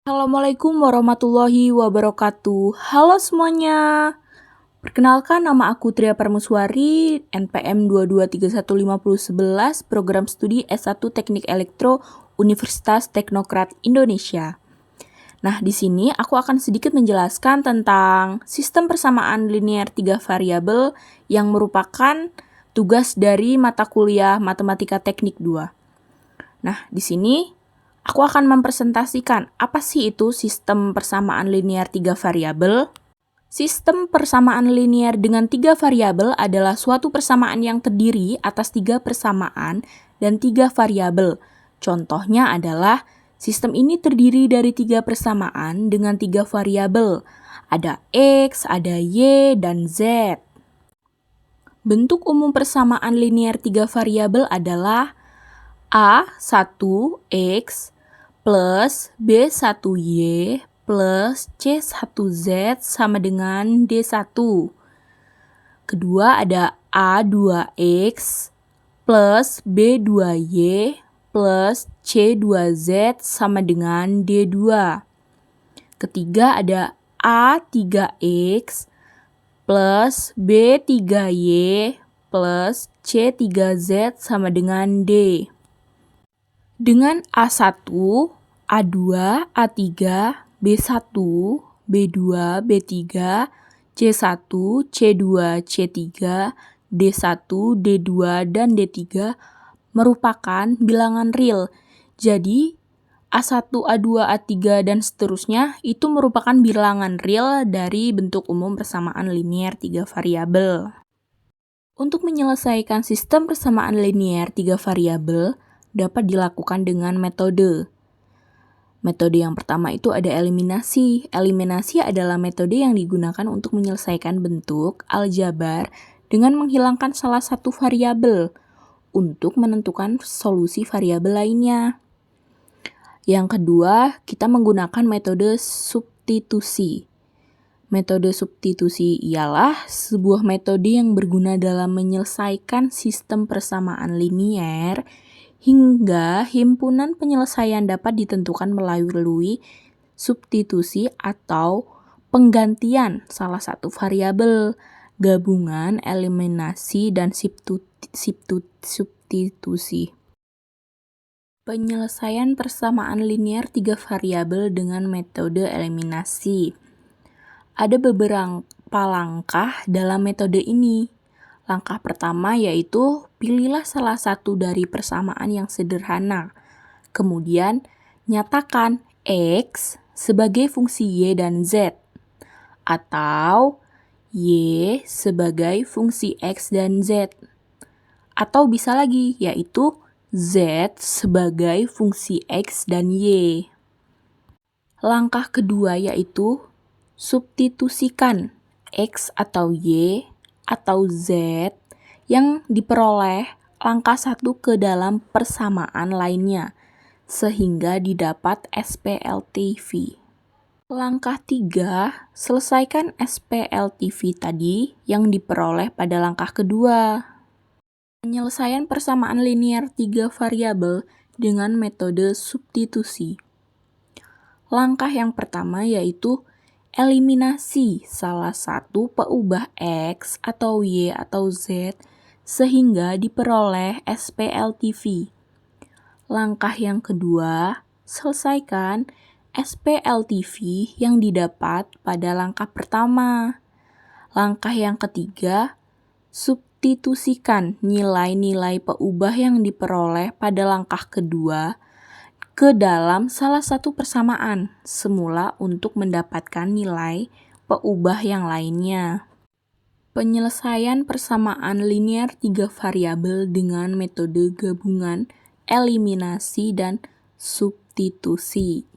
Assalamualaikum warahmatullahi wabarakatuh. Halo semuanya. Perkenalkan, nama aku Tria Parmuswari, NPM 2231511, Program Studi S1 Teknik Elektro, Universitas Teknokrat Indonesia. Nah, di sini aku akan sedikit menjelaskan tentang sistem persamaan linear 3 variabel yang merupakan tugas dari mata kuliah Matematika Teknik 2. Nah, di sini aku akan mempresentasikan apa sih itu sistem persamaan linear 3 variabel. Sistem persamaan linear dengan 3 variabel adalah suatu persamaan yang terdiri atas 3 persamaan dan 3 variabel. Contohnya adalah sistem ini terdiri dari 3 persamaan dengan 3 variabel. Ada X, ada Y, dan Z. Bentuk umum persamaan linear 3 variabel adalah A1X plus B1Y plus C1Z sama dengan D1. Kedua ada A2X plus B2Y plus C2Z sama dengan D2. Ketiga ada A3X plus B3Y plus C3Z sama dengan D. Dengan A1, A2, A3, B1, B2, B3, C1, C2, C3, D1, D2, dan D3 merupakan bilangan real. Jadi, A1, A2, A3, dan seterusnya itu merupakan bilangan real dari bentuk umum persamaan linear 3 variabel. Untuk menyelesaikan sistem persamaan linear 3 variabel, dapat dilakukan dengan metode. Metode yang pertama itu ada eliminasi. Eliminasi adalah metode yang digunakan untuk menyelesaikan bentuk aljabar dengan menghilangkan salah satu variabel untuk menentukan solusi variabel lainnya. Yang kedua, kita menggunakan metode substitusi. Metode substitusi ialah sebuah metode yang berguna dalam menyelesaikan sistem persamaan linear hingga himpunan penyelesaian dapat ditentukan melalui substitusi atau penggantian salah satu variabel, gabungan, eliminasi, dan substitusi. Penyelesaian persamaan linear 3 variabel dengan metode eliminasi. Ada beberapa langkah dalam metode ini. Langkah pertama yaitu pilihlah salah satu dari persamaan yang sederhana. Kemudian nyatakan X sebagai fungsi Y dan Z. Atau Y sebagai fungsi X dan Z. Atau bisa lagi yaitu Z sebagai fungsi X dan Y. Langkah kedua yaitu substitusikan X atau Y atau Z yang diperoleh langkah 1 ke dalam persamaan lainnya, sehingga didapat SPLTV. Langkah 3, selesaikan SPLTV tadi yang diperoleh pada langkah kedua. Penyelesaian persamaan linear 3 variabel dengan metode substitusi. Langkah yang pertama yaitu eliminasi salah satu peubah X atau Y atau Z sehingga diperoleh SPLTV. Langkah yang kedua, selesaikan SPLTV yang didapat pada langkah pertama. Langkah yang ketiga, substitusikan nilai-nilai peubah yang diperoleh pada langkah kedua ke dalam salah satu persamaan semula untuk mendapatkan nilai peubah yang lainnya. Penyelesaian persamaan linear 3 variabel dengan metode gabungan, eliminasi, dan substitusi.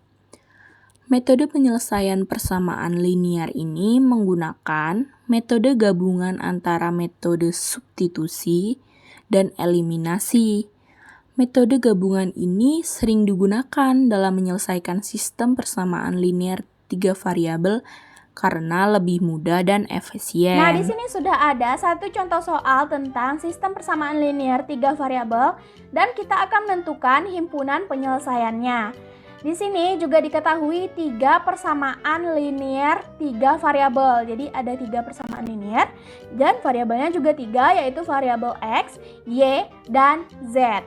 Metode penyelesaian persamaan linear ini menggunakan metode gabungan antara metode substitusi dan eliminasi. Metode gabungan ini sering digunakan dalam menyelesaikan sistem persamaan linear 3 variabel karena lebih mudah dan efisien. Nah, di sini sudah ada satu contoh soal tentang sistem persamaan linear 3 variabel dan kita akan menentukan himpunan penyelesaiannya. Di sini juga diketahui 3 persamaan linear 3 variabel. Jadi ada 3 persamaan linear dan variabelnya juga 3, yaitu variabel X, Y, dan Z.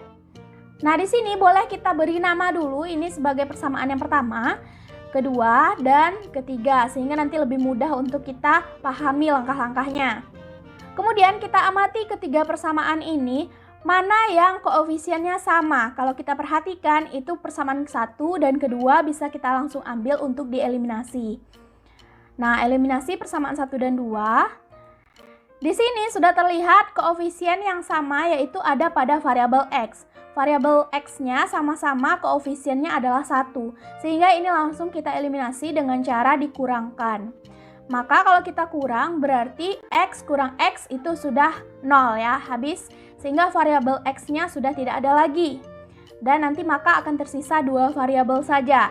Nah, di sini boleh kita beri nama dulu ini sebagai persamaan yang pertama, kedua, dan ketiga, sehingga nanti lebih mudah untuk kita pahami langkah-langkahnya. Kemudian kita amati ketiga persamaan ini, mana yang koefisiennya sama. Kalau kita perhatikan itu persamaan 1 dan kedua bisa kita langsung ambil untuk dieliminasi. Nah, eliminasi persamaan 1 dan 2. Di sini sudah terlihat koefisien yang sama, yaitu ada pada variabel X. Variabel X-nya sama-sama koefisiennya adalah 1. Sehingga ini langsung kita eliminasi dengan cara dikurangkan. Maka kalau kita kurang berarti X kurang X itu sudah 0 ya, habis. Sehingga variabel X-nya sudah tidak ada lagi. Dan nanti maka akan tersisa 2 variabel saja.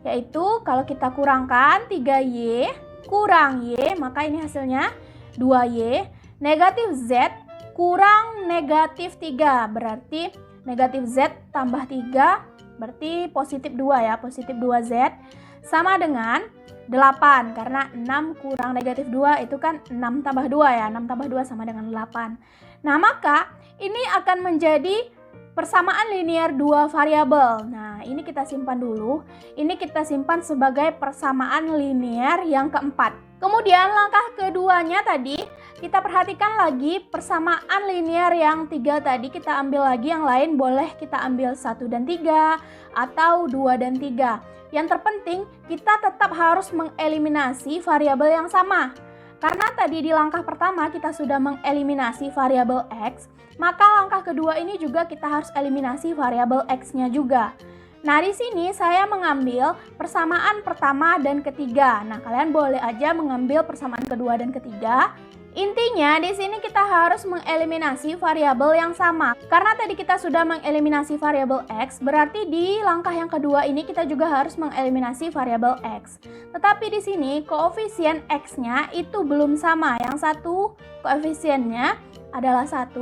Yaitu kalau kita kurangkan 3Y kurang Y, maka ini hasilnya 2Y. Negatif Z kurang negatif 3, berarti negatif Z tambah 3, berarti positif 2 ya, positif 2Z. Sama dengan 8, karena 6 kurang negatif 2 itu kan 6 tambah 2 ya, 6 tambah 2 sama dengan 8. Nah, maka ini akan menjadi persamaan linear 2 variabel. Nah, ini kita simpan dulu. Ini kita simpan sebagai persamaan linear yang keempat. Kemudian langkah keduanya tadi, kita perhatikan lagi persamaan linear yang 3 tadi, kita ambil lagi yang lain, boleh kita ambil 1 dan 3 atau 2 dan 3. Yang terpenting, kita tetap harus mengeliminasi variabel yang sama. Karena tadi di langkah pertama kita sudah mengeliminasi variabel X, maka langkah kedua ini juga kita harus eliminasi variabel X-nya juga. Nah, di sini saya mengambil persamaan pertama dan ketiga. Nah, kalian boleh aja mengambil persamaan kedua dan ketiga. Intinya di sini kita harus mengeliminasi variabel yang sama. Karena tadi kita sudah mengeliminasi variabel X, berarti di langkah yang kedua ini kita juga harus mengeliminasi variabel X. Tetapi di sini koefisien X-nya itu belum sama. Yang satu koefisiennya adalah 1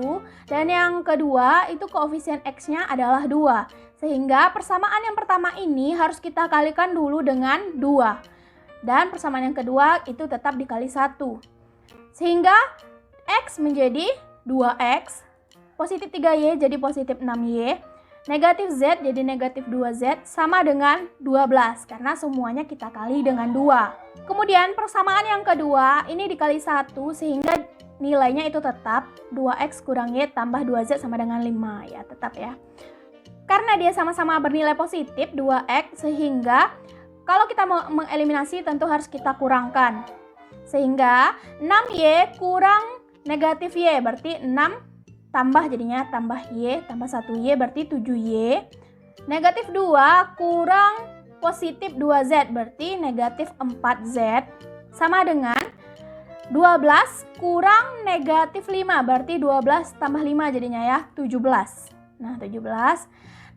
dan yang kedua itu koefisien X-nya adalah 2. Sehingga persamaan yang pertama ini harus kita kalikan dulu dengan 2. Dan persamaan yang kedua itu tetap dikali 1. Sehingga X menjadi 2X, positif 3Y jadi positif 6Y, negatif Z jadi negatif 2Z sama dengan 12 karena semuanya kita kali dengan 2. Kemudian persamaan yang kedua ini dikali 1 sehingga nilainya itu tetap 2X kurang Y tambah 2Z sama dengan 5 ya, tetap ya. Karena dia sama-sama bernilai positif 2X sehingga kalau kita mau mengeliminasi tentu harus kita kurangkan. Sehingga 6Y kurang negatif Y berarti 6 tambah jadinya tambah Y tambah 1Y berarti 7Y. Negatif 2 kurang positif 2Z berarti negatif 4Z sama dengan 12 kurang negatif 5 berarti 12 tambah 5 jadinya ya 17. Nah 17.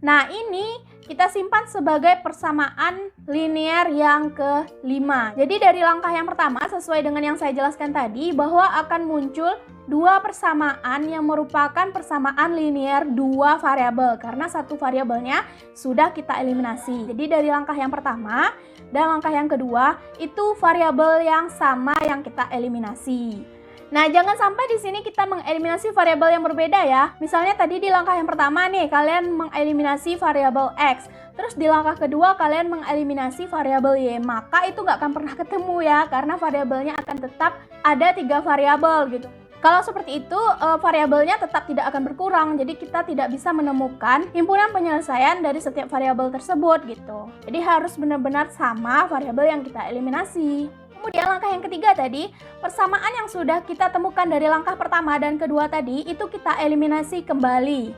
Nah, ini kita simpan sebagai persamaan linear yang kelima. Jadi dari langkah yang pertama sesuai dengan yang saya jelaskan tadi bahwa akan muncul 2 persamaan yang merupakan persamaan linear 2 variabel karena satu variabelnya sudah kita eliminasi. Jadi dari langkah yang pertama dan langkah yang kedua itu variabel yang sama yang kita eliminasi. Nah, jangan sampai di sini kita mengeliminasi variabel yang berbeda ya. Misalnya tadi di langkah yang pertama nih, kalian mengeliminasi variabel X. Terus di langkah kedua kalian mengeliminasi variabel Y. Maka itu nggak akan pernah ketemu ya, karena variabelnya akan tetap ada 3 variabel gitu. Kalau seperti itu, variabelnya tetap tidak akan berkurang. Jadi kita tidak bisa menemukan himpunan penyelesaian dari setiap variabel tersebut gitu. Jadi harus benar-benar sama variabel yang kita eliminasi. Kemudian langkah yang ketiga tadi, persamaan yang sudah kita temukan dari langkah pertama dan kedua tadi, itu kita eliminasi kembali.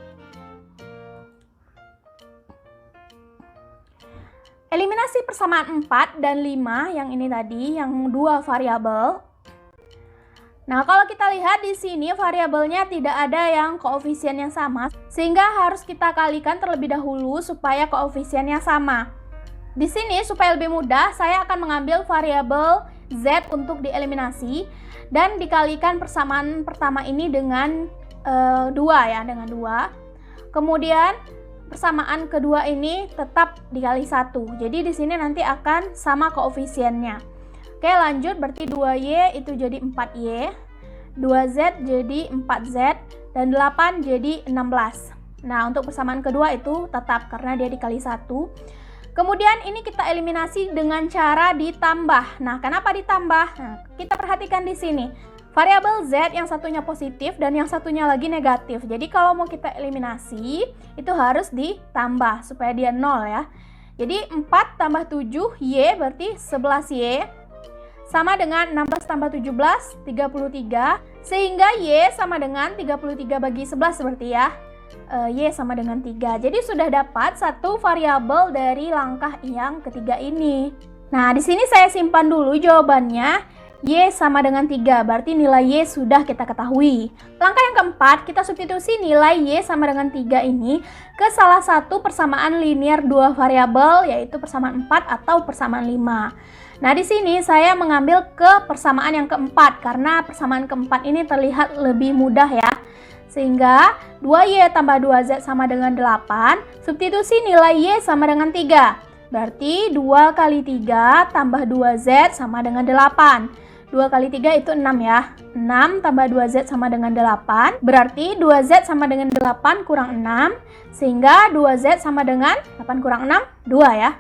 Eliminasi persamaan 4 dan 5 yang ini tadi, yang 2 variabel. Nah, kalau kita lihat di sini variabelnya tidak ada yang koefisiennya sama, sehingga harus kita kalikan terlebih dahulu supaya koefisiennya sama. Di sini supaya lebih mudah, saya akan mengambil variabel Z untuk dieliminasi dan dikalikan persamaan pertama ini dengan 2 ya, dengan 2. Kemudian persamaan kedua ini tetap dikali 1. Jadi di sini nanti akan sama koefisiennya. Oke, lanjut, berarti 2Y itu jadi 4Y, 2Z jadi 4Z, dan 8 jadi 16. Nah, untuk persamaan kedua itu tetap karena dia dikali 1. Kemudian ini kita eliminasi dengan cara ditambah. Nah, kenapa ditambah? Nah, kita perhatikan di sini. Variabel Z yang satunya positif dan yang satunya lagi negatif. Jadi kalau mau kita eliminasi, itu harus ditambah supaya dia 0 ya. Jadi 4 tambah 7, Y berarti 11Y. Sama dengan 16 tambah 17, 33. Sehingga Y sama dengan 33 bagi 11 berarti ya. Y sama dengan 3. Jadi sudah dapat satu variabel dari langkah yang ketiga ini. Nah, di sini saya simpan dulu jawabannya. Y sama dengan 3, berarti nilai Y sudah kita ketahui. Langkah yang keempat, kita substitusi nilai Y sama dengan 3 ini ke salah satu persamaan linear dua variabel, yaitu persamaan 4 atau persamaan 5. Nah, di sini saya mengambil ke persamaan yang keempat, karena persamaan keempat ini terlihat lebih mudah ya. Sehingga 2Y tambah 2Z sama dengan 8, substitusi nilai Y sama dengan 3. Berarti 2 kali 3 tambah 2Z sama dengan 8. 2 kali 3 itu 6 ya. 6 tambah 2Z sama dengan 8. Berarti 2Z sama dengan 8 kurang 6. Sehingga 2Z sama dengan 8 kurang 6, 2 ya.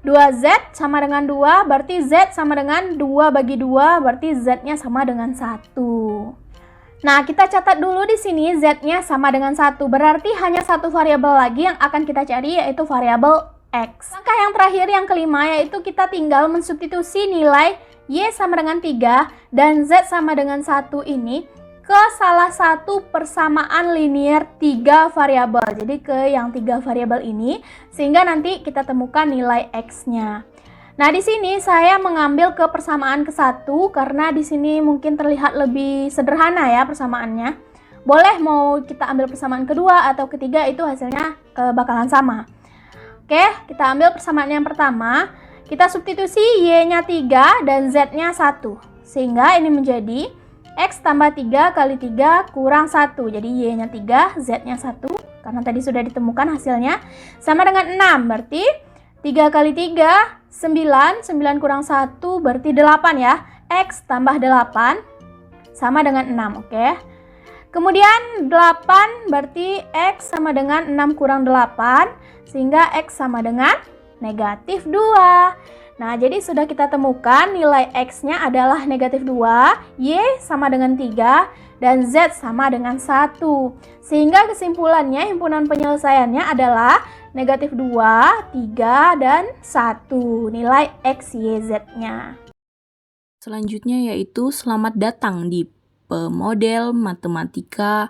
2Z sama dengan 2, berarti Z sama dengan 2 bagi 2, berarti Z-nya sama dengan 1. Nah, kita catat dulu di sini Z-nya sama dengan 1. Berarti hanya satu variabel lagi yang akan kita cari, yaitu variabel X. Langkah yang terakhir, yang kelima, yaitu kita tinggal mensubstitusi nilai Y sama dengan 3 dan Z sama dengan 1 ini ke salah satu persamaan linear 3 variabel. Jadi ke yang 3 variabel ini, sehingga nanti kita temukan nilai X-nya. Nah, di sini saya mengambil ke persamaan ke-1 karena di sini mungkin terlihat lebih sederhana ya persamaannya. Boleh mau kita ambil persamaan kedua atau ketiga, itu hasilnya bakalan sama. Oke, kita ambil persamaan yang pertama. Kita substitusi Y-nya 3 dan Z-nya 1. Sehingga ini menjadi X tambah 3 kali 3 kurang 1. Jadi Y-nya 3, Z-nya 1. Karena tadi sudah ditemukan hasilnya. Sama dengan 6. Berarti 3 kali 3, 9. 9 kurang 1 berarti 8 ya. X tambah 8 sama dengan 6. Oke. Kemudian 8 berarti X sama dengan 6 kurang 8. Sehingga X sama dengan negatif 2. Nah, jadi sudah kita temukan nilai X-nya adalah negatif 2, Y sama dengan 3, dan Z sama dengan 1. Sehingga kesimpulannya, himpunan penyelesaiannya adalah negatif 2, 3, dan 1. Nilai X, Y, Z-nya. Selanjutnya yaitu selamat datang di pemodel matematika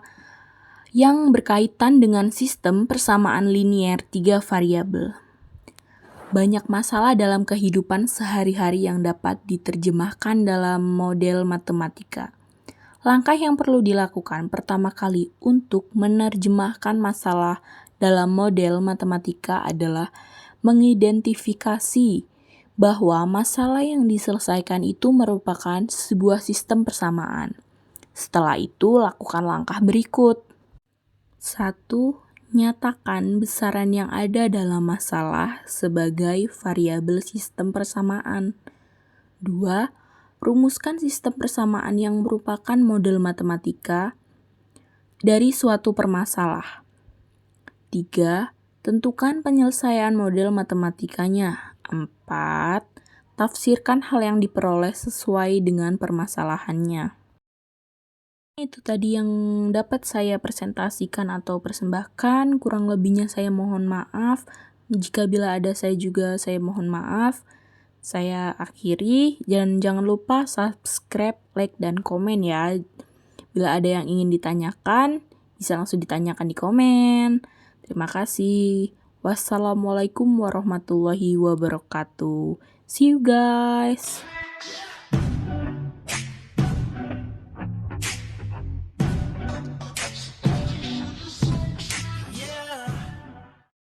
yang berkaitan dengan sistem persamaan linear 3 variabel. Banyak masalah dalam kehidupan sehari-hari yang dapat diterjemahkan dalam model matematika. Langkah yang perlu dilakukan pertama kali untuk menerjemahkan masalah dalam model matematika adalah mengidentifikasi bahwa masalah yang diselesaikan itu merupakan sebuah sistem persamaan. Setelah itu, lakukan langkah berikut. 1. Nyatakan besaran yang ada dalam masalah sebagai variabel sistem persamaan. 2. Rumuskan sistem persamaan yang merupakan model matematika dari suatu permasalah. 3. Tentukan penyelesaian model matematikanya. 4. Tafsirkan hal yang diperoleh sesuai dengan permasalahannya. Itu tadi yang dapat saya presentasikan atau persembahkan. Kurang lebihnya saya mohon maaf. Jika bila ada saya mohon maaf. Saya akhiri, dan jangan lupa subscribe, like, dan komen ya. Bila ada yang ingin ditanyakan, bisa langsung ditanyakan di komen. Terima kasih. Wassalamualaikum warahmatullahi wabarakatuh. See you guys.